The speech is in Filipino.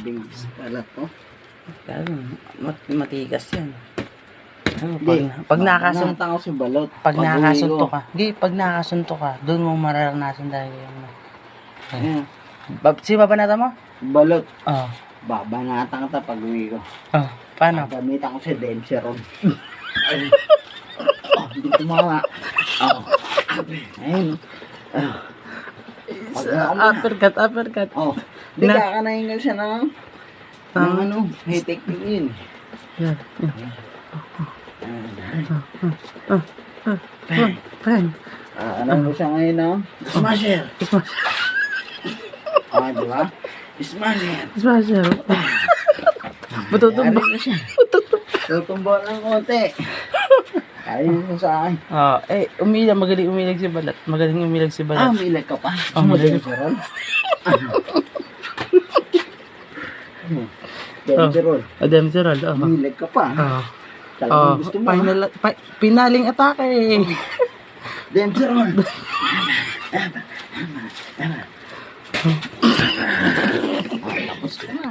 Grabing balat to. Matigas yan. Ano, Hindi. pag nakasunto, Nakatang ako sa balot. pag Pag-uwi nakasunto ko. ka, hindi, pag nakasunto ka, doon mo mararanasan talaga yung Ayan. Si babanata mo? Balot. Oo. Babanatan kita pag-uwi ko. Oh, paano? Gamitan ko si Demseron. Ay. Oh, hindi tumawa. Oh. Ayun. Uppercut. Oh. Hindi ka nahingal siya ng ano, may technique yun. Yan. Pen. Ano mo siya ngayon, no? Smasher! Ah, di ba? Smasher! Smasher. Matutumba. Yari na siya. Tutumbo ng konti. Ayun mo sa akin. Magaling umilag si Balat. Magaling umilag si Ah, Balat. may ilag ka pa? Umilag. Demserol. Demserol. May ilag ka pa. Talagang gusto mo, Pinaling atake. Demserol. Tapos ka na.